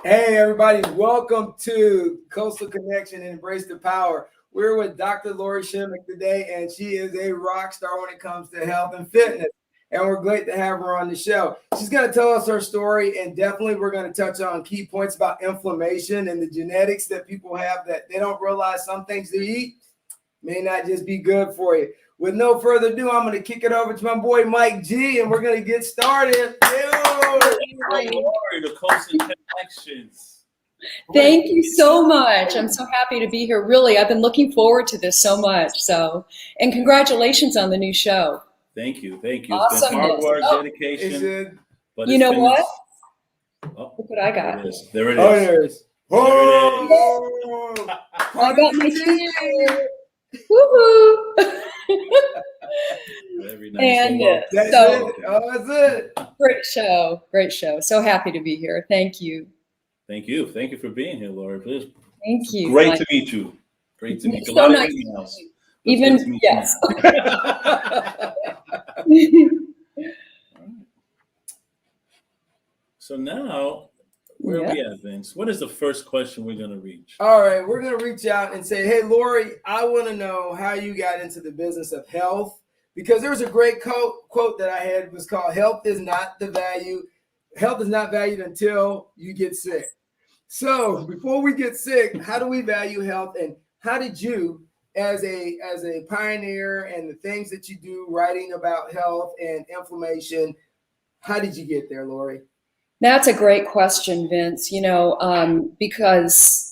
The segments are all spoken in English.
Hey, everybody, welcome to Coastal Connection and Embrace the Power. We're with Dr. Lori Shemek today, and she is a rock star when it comes to health and fitness. And we're glad to have her on the show. She's going to tell us her story, and definitely we're going to touch on key points about inflammation and the genetics that people have that they don't realize some things they eat may not just be good for you. With no further ado, I'm going to kick it over to my boy Mike G, and we're going to get started. The Coastal Connections. Thank you so much. I'm so happy to be here. Really, I've been looking forward to this so much. And congratulations on the new show. Thank you. It's Awesome. been hard work, dedication. But you know what? Look what I got. There it is. Oh, there it is. Oh, I got my t-shirt. Woohoo! Very nice. And that's it. Great show. So happy to be here. Thank you. Thank you for being here, Lori. Please. Thank you. Great to meet you. Great to meet you. So nice. Even yes. So now, where are we at, Vince? What is the first question we're going to reach? All right, we're going to reach out and say, hey, Lori, I want to know how you got into the business of health, because there was a great quote that I had. It was called, health is not valued until you get sick. So before we get sick, how do we value health, and how did you, as a pioneer and the things that you do, writing about health and inflammation, how did you get there, Lori? That's a great question, Vince. Because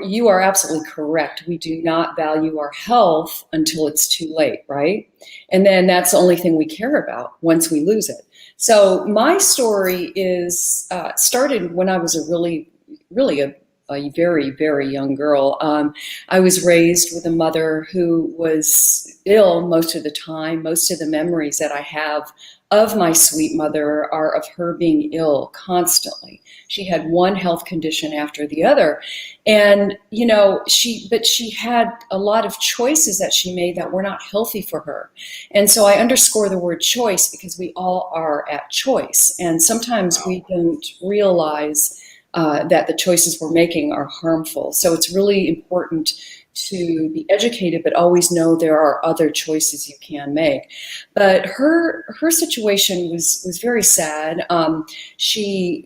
you are absolutely correct. We do not value our health until it's too late, right? And then that's the only thing we care about once we lose it. So my story is started when I was a really a very, very young girl. I was raised with a mother who was ill most of the time. Most of the memories that I have of my sweet mother are of her being ill constantly. She had one health condition after the other. And, she had a lot of choices that she made that were not healthy for her. And so I underscore the word choice because we all are at choice. And sometimes we don't realize that the choices we're making are harmful. So it's really important to be educated, but always know there are other choices you can make. But her situation was very sad. She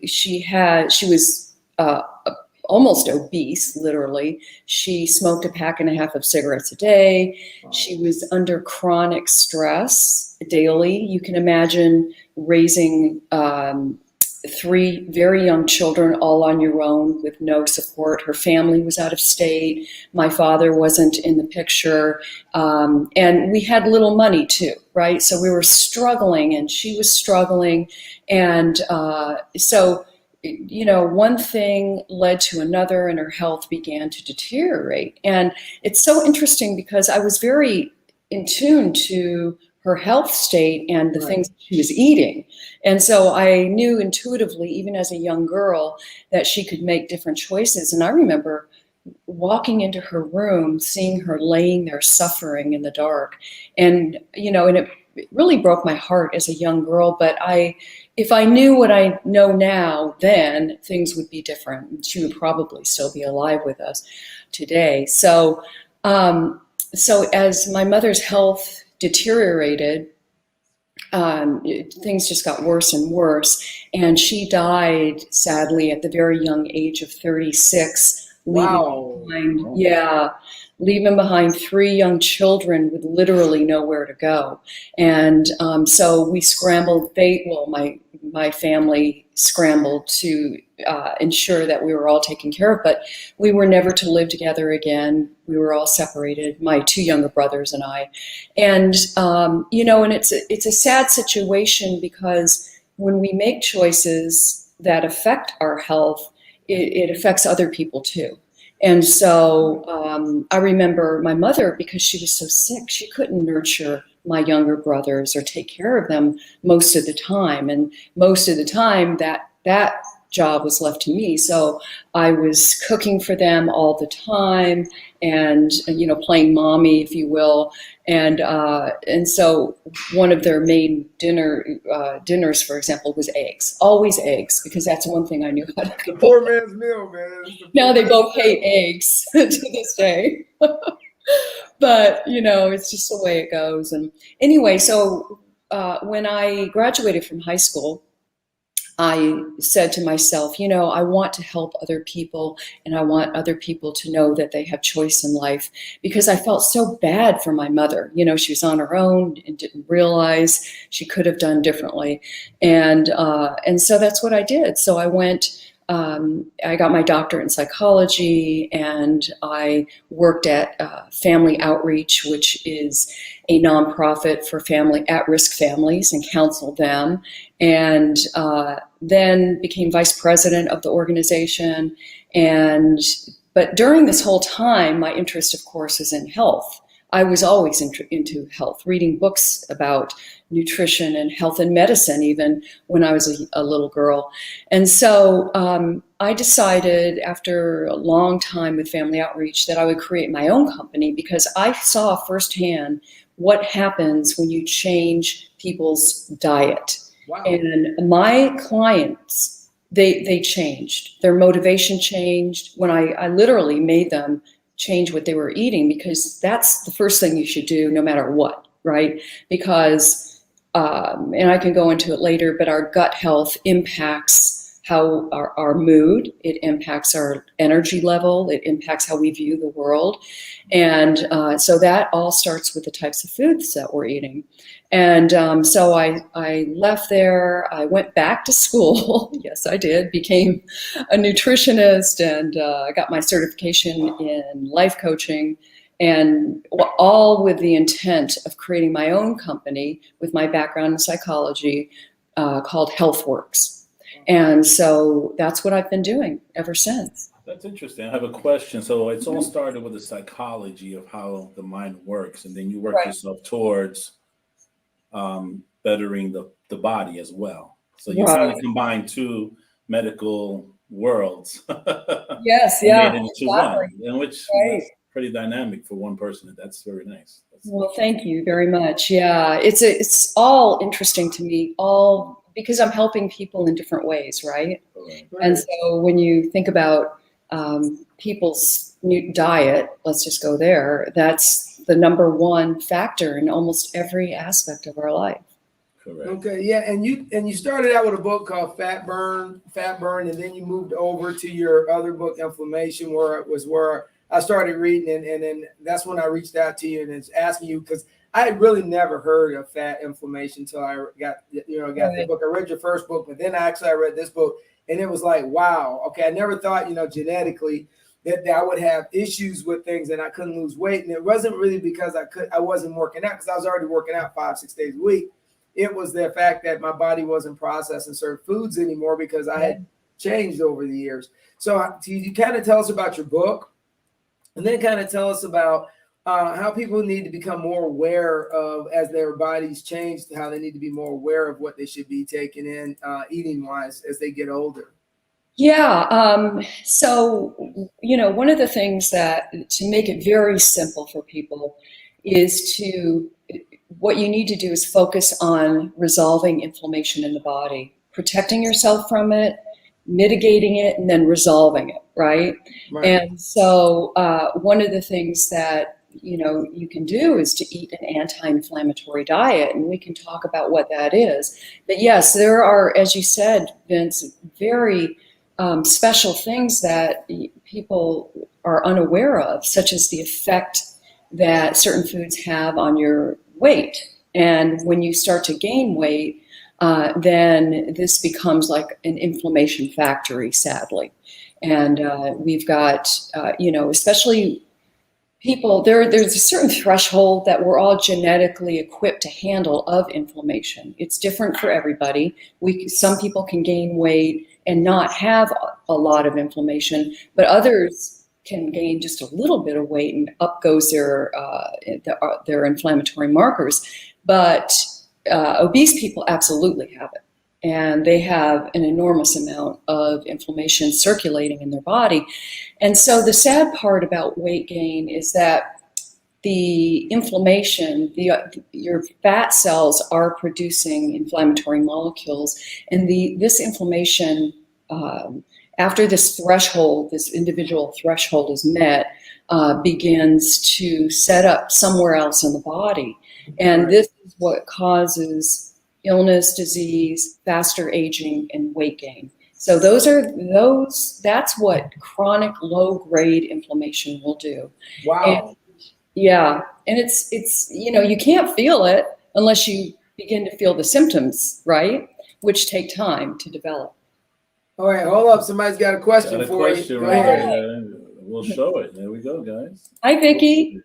was almost obese, literally. She smoked a pack and a half of cigarettes a day. She was under chronic stress daily. You can imagine raising 3 very young children all on your own with no support. Her family was out of state. My father wasn't in the picture. And we had little money too, right? So we were struggling and she was struggling. And one thing led to another and her health began to deteriorate. And it's so interesting because I was very in tune to her health state and the things she was eating. And so I knew intuitively, even as a young girl, that she could make different choices. And I remember walking into her room, seeing her laying there suffering in the dark. And, and it really broke my heart as a young girl. But if I knew what I know now, then things would be different. She would probably still be alive with us today. So as my mother's health deteriorated, things just got worse and worse, and she died sadly at the very young age of 36. Leaving behind 3 young children with literally nowhere to go. And so we scrambled. My family scrambled to ensure that we were all taken care of, but we were never to live together again. We were all separated, my 2 younger brothers and I. And, and it's a sad situation because when we make choices that affect our health, it affects other people too. And so I remember my mother, because she was so sick, she couldn't nurture my younger brothers or take care of them most of the time. And most of the time that job was left to me. So I was cooking for them all the time and, playing mommy, if you will. And so one of their main dinners, for example, was eggs, always eggs, because that's one thing I knew how to The cook. poor man's meal, man. Now they both hate eggs to this day. But, it's just the way it goes. And anyway, so when I graduated from high school, I said to myself, I want to help other people, and I want other people to know that they have choice in life, because I felt so bad for my mother. She was on her own and didn't realize she could have done differently. And so that's what I did. So I went, I got my doctorate in psychology, and I worked at Family Outreach, which is a nonprofit for at-risk families, and counseled them, and then became vice president of the organization. But during this whole time, my interest, of course, is in health. I was always into health, reading books about nutrition and health and medicine, even when I was a little girl. And so I decided, after a long time with Family Outreach, that I would create my own company, because I saw firsthand what happens when you change people's diet. Wow. And my clients, they changed. Their motivation changed when I literally made them change what they were eating, because that's the first thing you should do no matter what, right? Because, and I can go into it later, but our gut health impacts how our mood, it impacts our energy level, it impacts how we view the world. And so that all starts with the types of foods that we're eating. And so I left there, I went back to school, yes I did, became a nutritionist, and I got my certification in life coaching, and all with the intent of creating my own company with my background in psychology called HealthWorks. And so that's what I've been doing ever since. That's interesting. I have a question. So it's all started with the psychology of how the mind works, and then you work yourself towards bettering the body as well. So you kind of combine two medical worlds. Yes, and yeah. made it into one, and which is pretty dynamic for one person. That's very nice. Well, thank you very much. Yeah, it's all interesting to me, because I'm helping people in different ways, right? And so when you think about people's new diet, let's just go there, that's the number one factor in almost every aspect of our life. Correct. Okay, yeah, and you started out with a book called Fat Burn, and then you moved over to your other book, Inflammation, where I started reading, and then that's when I reached out to you and it's asking you, because I had really never heard of fat inflammation until I got the book. I read your first book, but then I read this book, and it was like, wow, okay, I never thought, genetically that I would have issues with things and I couldn't lose weight. And it wasn't really because I wasn't working out, because I was already working out 5-6 days a week. It was the fact that my body wasn't processing certain foods anymore because I had changed over the years. So you kind of tell us about your book, and then kind of tell us about how people need to become more aware of, as their bodies change, how they need to be more aware of what they should be taking in eating wise as they get older. Yeah. So, one of the things that, to make it very simple for people, is what you need to do is focus on resolving inflammation in the body, protecting yourself from it, mitigating it, and then resolving it, right? And so one of the things that you can do is to eat an anti-inflammatory diet, and we can talk about what that is. But yes, there are, as you said, Vince, very special things that people are unaware of, such as the effect that certain foods have on your weight. And when you start to gain weight, then this becomes like an inflammation factory, sadly. And we've got, especially people, there's a certain threshold that we're all genetically equipped to handle of inflammation. It's different for everybody. Some people can gain weight and not have a lot of inflammation, but others can gain just a little bit of weight and up goes their inflammatory markers. But obese people absolutely have it. and they have an enormous amount of inflammation circulating in their body. And so the sad part about weight gain is that the inflammation, your fat cells are producing inflammatory molecules, and this inflammation, after this threshold, this individual threshold is met, begins to set up somewhere else in the body. And this is what causes illness, disease, faster aging, and weight gain. So that's what chronic low-grade inflammation will do. Wow. And it's you can't feel it unless you begin to feel the symptoms, right? Which take time to develop. All right, hold up. Somebody's got a question for you. Go ahead. We'll show it. There we go, guys. Hi, Vicki.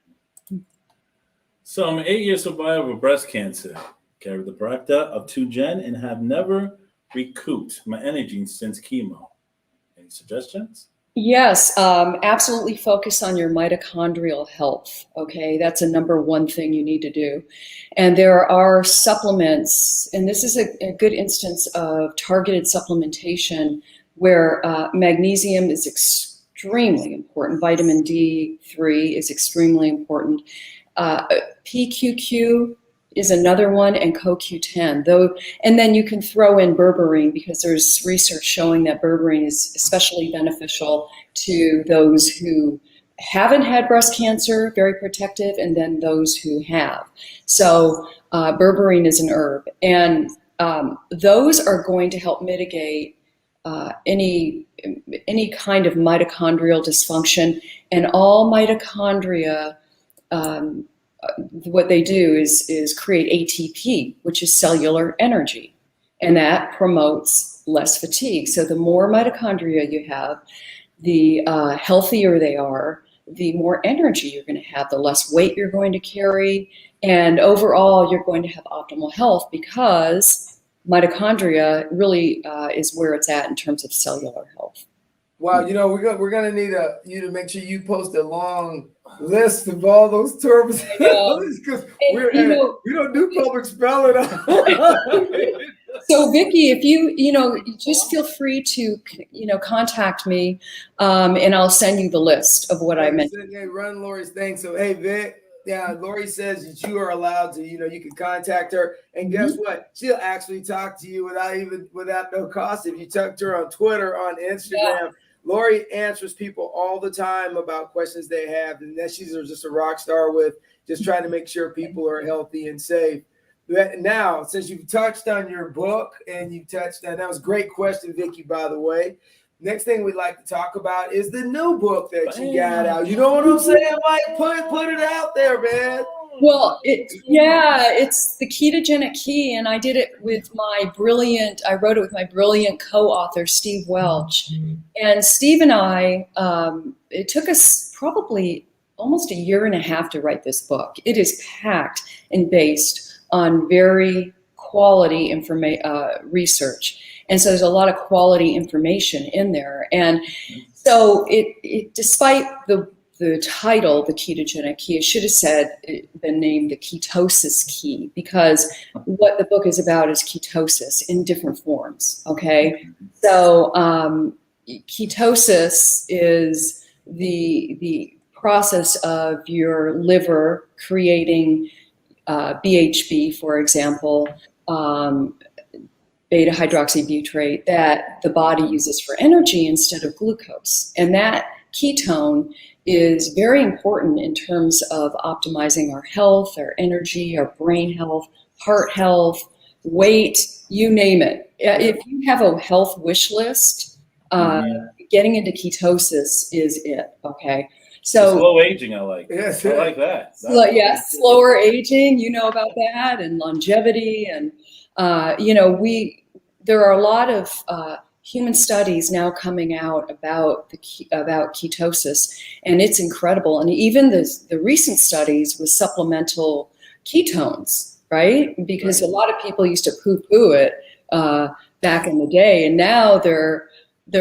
So I'm 8-year survivor of breast cancer. Carry the BRCA of 2 gen and have never recouped my energy since chemo. Any suggestions? Yes, absolutely focus on your mitochondrial health, okay? That's a number one thing you need to do. And there are supplements, and this is a good instance of targeted supplementation where magnesium is extremely important. Vitamin D3 is extremely important. PQQ is another one, and CoQ10. And then you can throw in berberine, because there's research showing that berberine is especially beneficial to those who haven't had breast cancer, very protective, and then those who have. So berberine is an herb, and those are going to help mitigate any kind of mitochondrial dysfunction. And all mitochondria, what they do is create ATP, which is cellular energy, and that promotes less fatigue. So the more mitochondria you have, the healthier they are, the more energy you're going to have, the less weight you're going to carry, and overall you're going to have optimal health, because mitochondria really is where it's at in terms of cellular health. Wow, we're gonna need you to make sure you post a long list of all those terms, because we don't do public spelling. So Vicki, if you just feel free to contact me, and I'll send you the list of what I mentioned. Hey, run Lori's thing. So hey, Vic, yeah, Lori says that you are allowed to, you can contact her, and guess what? She'll actually talk to you without no cost. If you talk to her on Twitter, on Instagram. Yeah. Lori answers people all the time about questions they have, and that she's just a rock star with just trying to make sure people are healthy and safe. Now, since you've touched on your book and you touched on, that was a great question, Vicki, by the way. Next thing we'd like to talk about is the new book that you got out. You know what I'm saying, Mike? Put it out there, man. Well, it's the Ketogenic Key, and I did it with I wrote it with my brilliant co-author, Steve Welch. And Steve and I, it took us probably almost a year and a half to write this book. It is packed and based on very quality research. And so there's a lot of quality information in there. And so it despite the title, the Ketogenic Key, it should have been named the Ketosis Key, because what the book is about is ketosis in different forms, okay? So ketosis is the process of your liver creating BHB, for example, beta hydroxybutyrate, that the body uses for energy instead of glucose. And that ketone is very important in terms of optimizing our health, our energy, our brain health, heart health, weight, you name it. If you have a health wish list, getting into ketosis is it, okay? So slow aging, I like. Yes, I like that. Yes, slower aging, you know about that, and longevity, and there are a lot of human studies now coming out about ketosis, and it's incredible. And even the recent studies with supplemental ketones, right? Because a lot of people used to poo-poo it back in the day, and now they're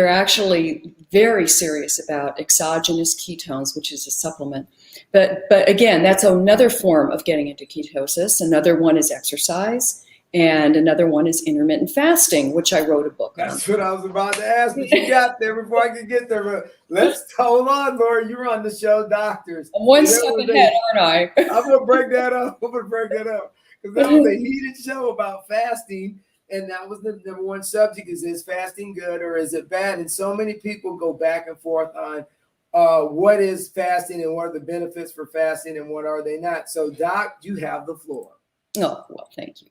actually very serious about exogenous ketones, which is a supplement. But again, that's another form of getting into ketosis. Another one is exercise. And another one is intermittent fasting, which I wrote a book on. That's what I was about to ask, but you got there before I could get there. But let's hold on, Lori. You're on the show, Doctors. I'm one step ahead, aren't I? I'm gonna break that up. Because that was a heated show about fasting, and that was the number one subject: is fasting good or is it bad? And so many people go back and forth on what is fasting and what are the benefits for fasting and what are they not. So, Doc, you have the floor. Oh, well, thank you.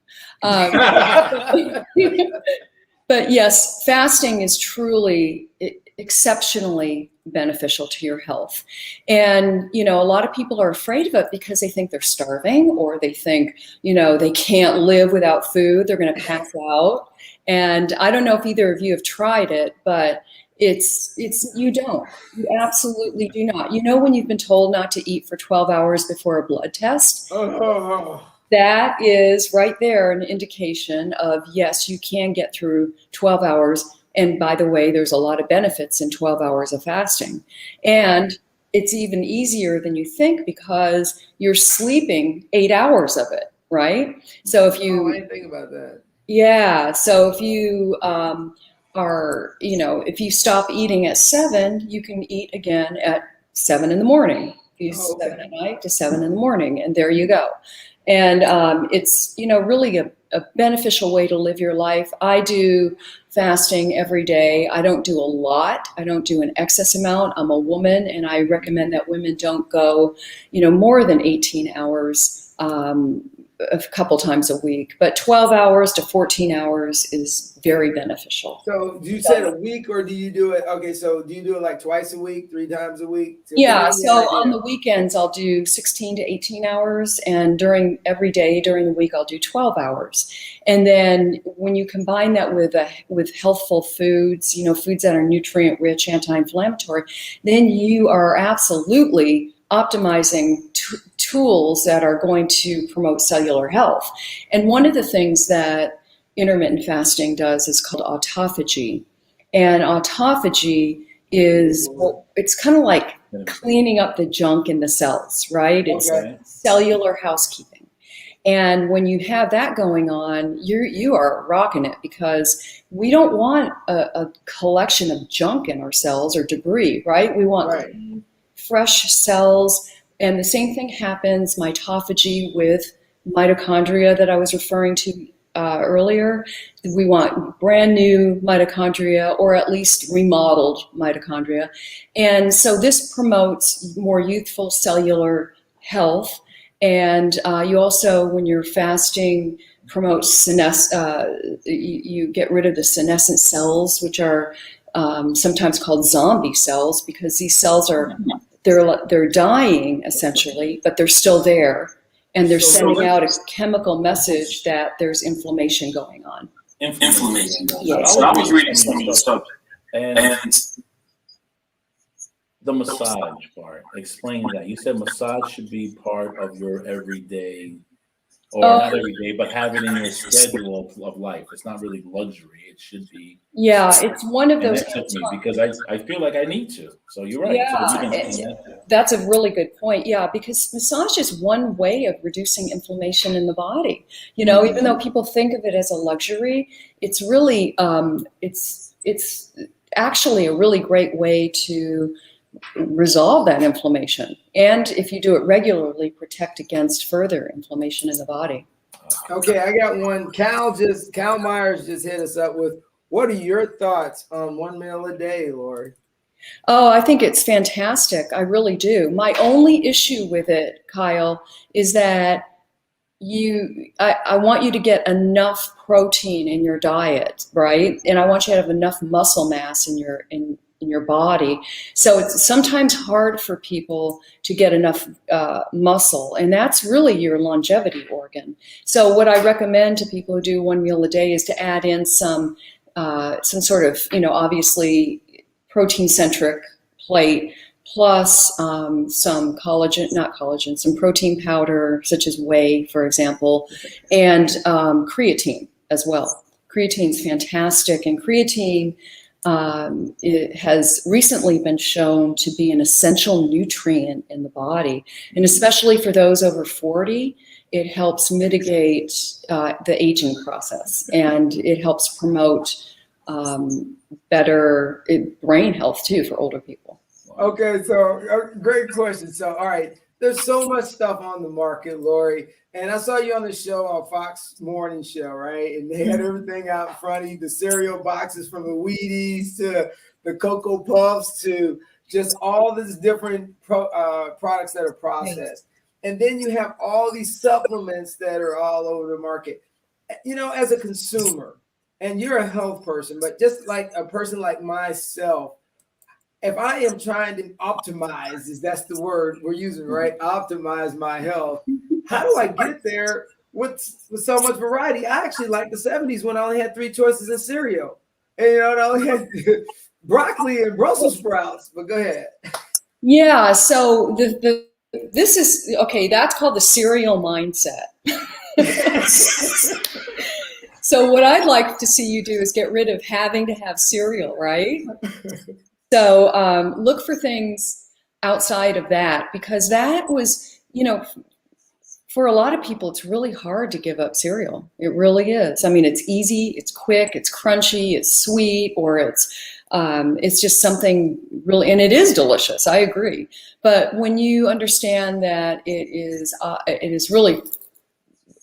But yes, fasting is truly exceptionally beneficial to your health. And, a lot of people are afraid of it because they think they're starving, or they think, they can't live without food. They're going to pass out. And I don't know if either of you have tried it, but you don't. You absolutely do not. When you've been told not to eat for 12 hours before a blood test? That is right there an indication of, yes, you can get through 12 hours. And by the way, there's a lot of benefits in 12 hours of fasting. And it's even easier than you think because you're sleeping 8 hours of it, right? So if you... I didn't think about that. Yeah. So if you if you stop eating at 7, you can eat again at 7 in the morning. 7 at night to 7 in the morning. And there you go. And it's, really a beneficial way to live your life. I do fasting every day. I don't do a lot. I don't do an excess amount. I'm a woman, and I recommend that women don't go, more than 18 hours a couple times a week. But 12 hours to 14 hours is very beneficial. So do you say a week, or do you do it? Okay, so do you do it like twice a week, 3 times a week? Yeah, so on the weekends, I'll do 16 to 18 hours. And every day during the week, I'll do 12 hours. And then when you combine that with healthful foods, foods that are nutrient rich, anti-inflammatory, then you are absolutely optimizing tools that are going to promote cellular health. And one of the things that intermittent fasting does is called autophagy. And autophagy is, it's kind of like cleaning up the junk in the cells, right? It's cellular housekeeping. And when you have that going on, you are rocking it, because we don't want a collection of junk in our cells or debris, right? We want fresh cells. And the same thing happens, mitophagy, with mitochondria that I was referring to earlier. We want brand new mitochondria, or at least remodeled mitochondria. And so this promotes more youthful cellular health. And you also, when you're fasting, promotes you get rid of the senescent cells, which are sometimes called zombie cells, because these cells they're dying essentially, but they're still there, and they're sending out a chemical message that there's inflammation going on. Inflammation. Yes. So I was reading some of the subject, and the massage part. Explain that. You said massage should be part of your everyday, or not every day, but have it in your schedule of life. It's not really luxury. It should be. Yeah, it's one of those. That took me, because I feel like I need to. So you're right. Yeah, so that's a really good point. Yeah, because massage is one way of reducing inflammation in the body. Even though people think of it as a luxury, it's really it's actually a really great way to resolve that inflammation. And if you do it regularly, protect against further inflammation in the body. Okay, I got one. Cal Myers just hit us up with, what are your thoughts on 1 meal a day, Lori? Oh, I think it's fantastic. I really do. My only issue with it, Kyle, is that I want you to get enough protein in your diet, right? And I want you to have enough muscle mass in your body. So it's sometimes hard for people to get enough muscle, and that's really your longevity organ. So what I recommend to people who do 1 meal a day is to add in some sort of, obviously protein-centric plate, plus some some protein powder, such as whey, for example, and creatine as well. Creatine's fantastic, and creatine It has recently been shown to be an essential nutrient in the body. And especially for those over 40, it helps mitigate the aging process, and it helps promote better brain health too for older people. Okay, so great question. So, all right, there's so much stuff on the market, Lori, and I saw you on the show on Fox Morning Show, right? And they had everything out in front of you, the cereal boxes from the Wheaties to the Cocoa Puffs to just all these different products that are processed. And then you have all these supplements that are all over the market. You know, as a consumer, and you're a health person, but just like a person like myself, if I am trying to optimize, is that's the word we're using, right? Optimize my health. How do I get there with so much variety? I actually like the 70s when I only had 3 choices in cereal. And, you know, I only had broccoli and Brussels sprouts, but go ahead. Yeah, so this is, okay, that's called the cereal mindset. So what I'd like to see you do is get rid of having to have cereal, right? So look for things outside of that, because that was, you know, for a lot of people, it's really hard to give up cereal. It really is. I mean, it's easy, it's quick, it's crunchy, it's sweet, or it's just something really, and it is delicious. I agree. But when you understand that it is really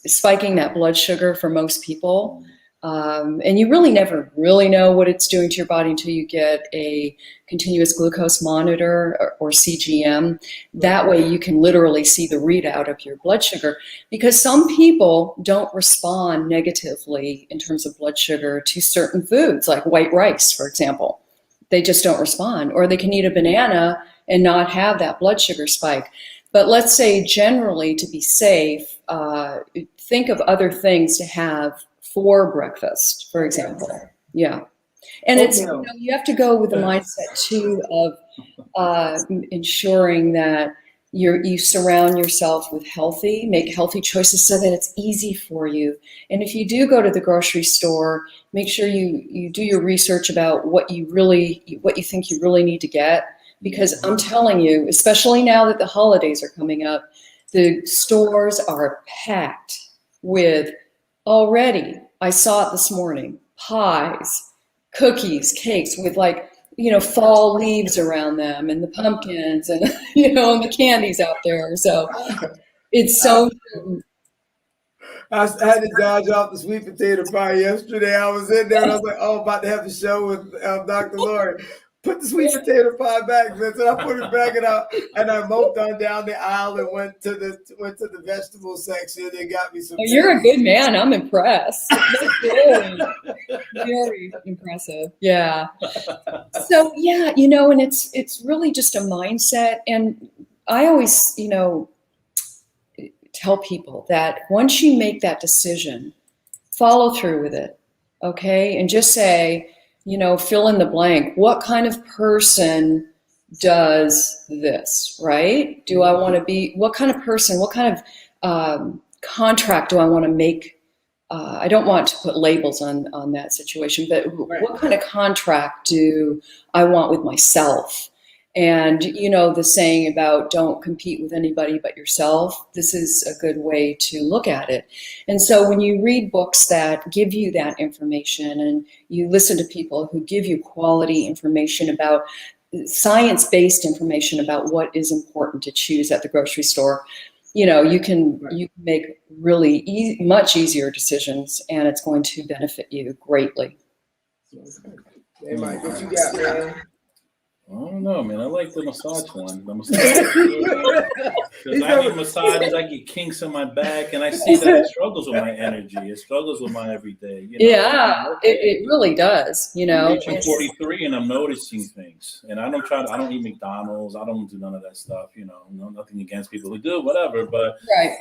spiking that blood sugar for most people, and you really never really know what it's doing to your body until you get a continuous glucose monitor or CGM. That way you can literally see the readout of your blood sugar, because some people don't respond negatively in terms of blood sugar to certain foods, like white rice, for example. They just don't respond, or they can eat a banana and not have that blood sugar spike. But let's say generally, to be safe, think of other things to have for breakfast, for example. Yeah. And it's, you know, you have to go with the mindset too of ensuring that you surround yourself with make healthy choices so that it's easy for you. And if you do go to the grocery store, make sure you do your research about what you think you really need to get. Because I'm telling you, especially now that the holidays are coming up, the stores are packed with already, I saw it this morning, pies, cookies, cakes with, like, you know, fall leaves around them, and the pumpkins, and, you know, and the candies out there. So it's so important. I had to dodge off the sweet potato pie yesterday. I was in there and I was like, oh, I'm about to have a show with Dr. Lori. Put the sweet potato pie back, Vincent. I put it back and I moped on down the aisle and went to the vegetable section and got me some. Oh, you're a good man. I'm impressed. That's really very impressive. Yeah. So yeah, you know, and it's really just a mindset. And I always, you know, tell people that once you make that decision, follow through with it. Okay. And just say, you know, fill in the blank. What kind of person does this, right? Do I want to be, what kind of person, what kind of contract do I want to make? I don't want to put labels on that situation, but what kind of contract do I want with myself? And, you know, the saying about don't compete with anybody but yourself, this is a good way to look at it. And so when you read books that give you that information, and you listen to people who give you quality information about science-based information about what is important to choose at the grocery store, you know, you can make really much easier decisions, and it's going to benefit you greatly. Hey, Mike, what you got, man? I don't know, man. I like the massage one. The massage. Because I get massages, I get kinks in my back, and I see that it struggles with my energy. It struggles with my everyday. You know, yeah, it really does. You know, I'm reaching 43, and I'm noticing things. And I don't eat McDonald's. I don't do none of that stuff. You know, nothing against people who do, whatever. But right.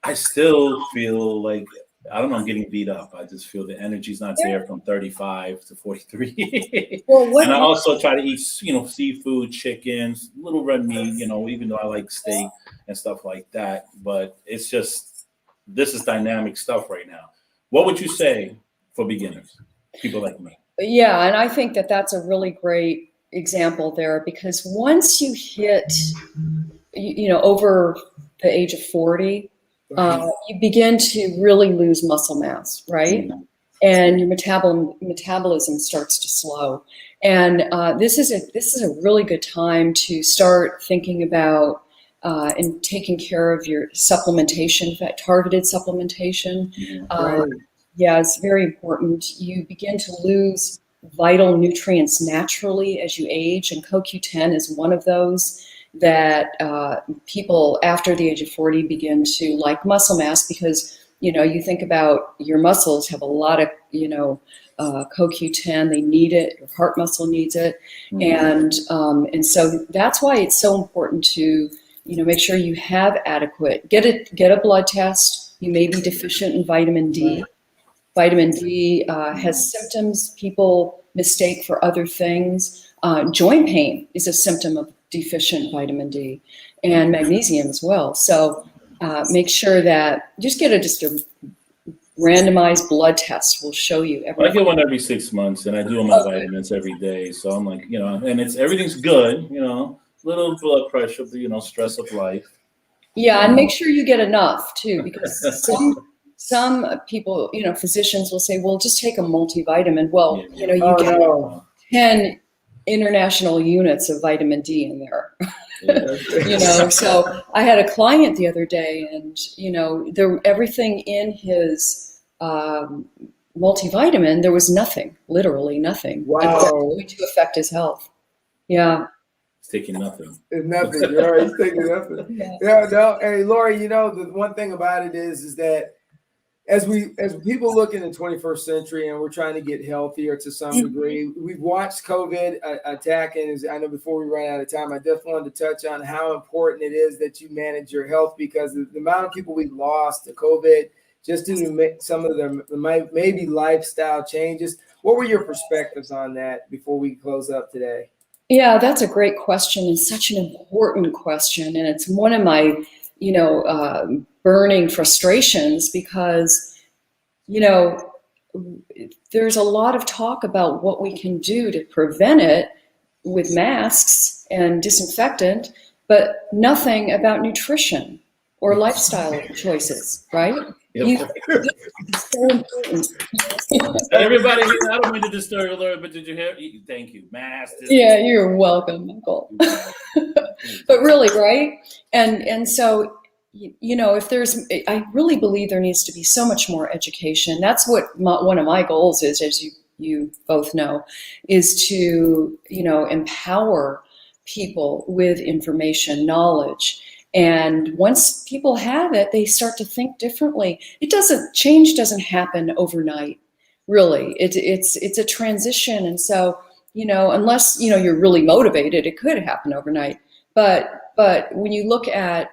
I still feel like, I don't know, I'm getting beat up. I just feel the energy's not there from 35 to 43. Well, and I also try to eat, you know, seafood, chickens, little red meat, you know, even though I like steak and stuff like that. But it's just, this is dynamic stuff right now. What would you say for beginners, people like me? Yeah, and I think that that's a really great example there, because once you hit, over the age of 40, you begin to really lose muscle mass, right? Mm. And your metabolism starts to slow. And this is a really good time to start thinking about and taking care of your supplementation, targeted supplementation. Right. Yeah, it's very important. You begin to lose vital nutrients naturally as you age, and CoQ10 is one of those that people after the age of 40 begin to like muscle mass, because you think about your muscles have a lot of CoQ10. They need it. Your heart muscle needs it, and so that's why it's so important to make sure you have adequate. Get a blood test. You may be deficient in vitamin D. Vitamin D has symptoms people mistake for other things. Joint pain is a symptom of deficient vitamin D, and magnesium as well. So make sure that just a randomized blood test will show you I get one every 6 months, and I do my vitamins every day. So I'm like, and everything's good, little blood pressure, but stress of life. Yeah, and make sure you get enough too, because some people, physicians will say, well, just take a multivitamin. Well, you get 10 international units of vitamin D in there. So I had a client the other day, and everything in his multivitamin, there was nothing, literally nothing. Wow. To affect his health. Yeah. It's taking nothing. It's nothing. You're right. It's taking nothing. Yeah. No. Hey, Lori, the one thing about it is that as people look in the 21st century and we're trying to get healthier to some degree, we've watched COVID attacking. I know before we run out of time, I definitely wanted to touch on how important it is that you manage your health, because the amount of people we lost to COVID just due to some of them maybe lifestyle changes. What were your perspectives on that before we close up today? Yeah, that's a great question, and such an important question. And it's one of my, burning frustrations, because, there's a lot of talk about what we can do to prevent it with masks and disinfectant, but nothing about nutrition or lifestyle choices, right? Yep. It's so important. Everybody, I don't mean to disturb you, Laura, but did you hear? Thank you. Yeah, you're welcome, Michael. But really, right? And so, if I really believe there needs to be so much more education. That's what one of my goals is, as you both know, is to, empower people with information, knowledge. And once people have it, they start to think differently. Change doesn't happen overnight, really. It's a transition. And so, unless, you're really motivated, it could happen overnight. But when you look at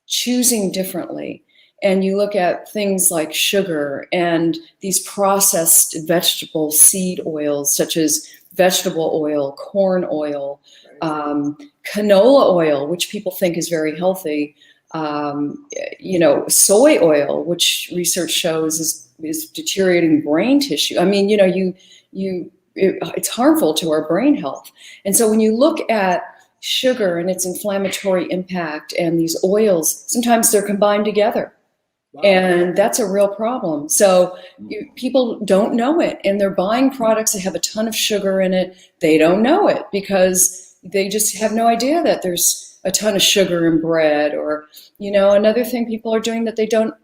choosing differently, and you look at things like sugar and these processed vegetable seed oils, such as vegetable oil, corn oil, canola oil, which people think is very healthy, soy oil, which research shows is deteriorating brain tissue. I mean, it's harmful to our brain health. And so when you look at sugar and its inflammatory impact and these oils, sometimes they're combined together. Wow. And that's a real problem. So people don't know it, and they're buying products that have a ton of sugar in it. They don't know it because they just have no idea that there's a ton of sugar in bread. Or, another thing people are doing that they don't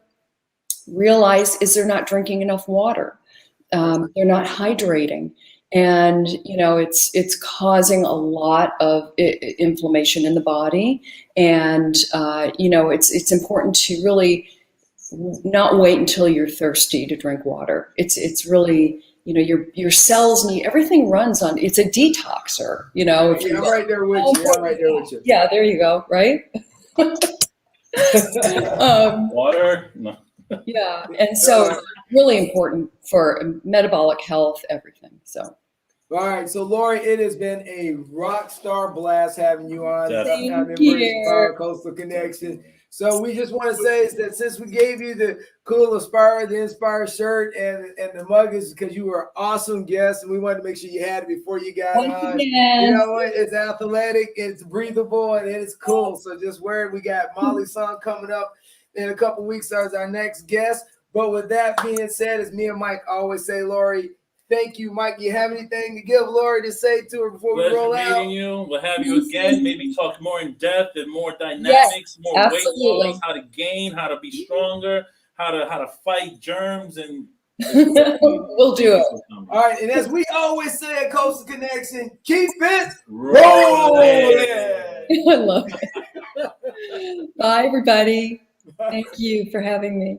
realize is they're not drinking enough water. They're not hydrating. And, it's causing a lot of inflammation in the body. And, it's important to really not wait until you're thirsty to drink water. It's really, your cells need, everything runs on, it's a detoxer, I'm right there with you. I'm right there with you. Yeah, there you go. Right. Water. No. Yeah. And so really important for metabolic health, everything. So. All right, so Lori, it has been a rock star blast having you on. Definitely. Sometime Thank Embrace the Power you. Coastal Connection. So we just want to say is that since we gave you the cool Aspire, the Inspire shirt and the mug is because you were an awesome guest, and we wanted to make sure you had it before you got Once on. again. You know what? It's athletic, it's breathable, and it's cool. So just wear it. We got Molly Song coming up in a couple weeks as our next guest. But with that being said, as me and Mike always say, Lori, thank you, Mike. You have anything to give Lori to say to her before we roll Pleasure meeting out? you. We'll have you again. Maybe talk more in depth and more Yes, dynamics, more weight absolutely. loss, how to gain, how to be stronger, how to fight germs, and We'll do it. All right, and as we always say at Coastal Connection, keep it Rolling. rolling. I love it. Bye, everybody. Thank you for having me.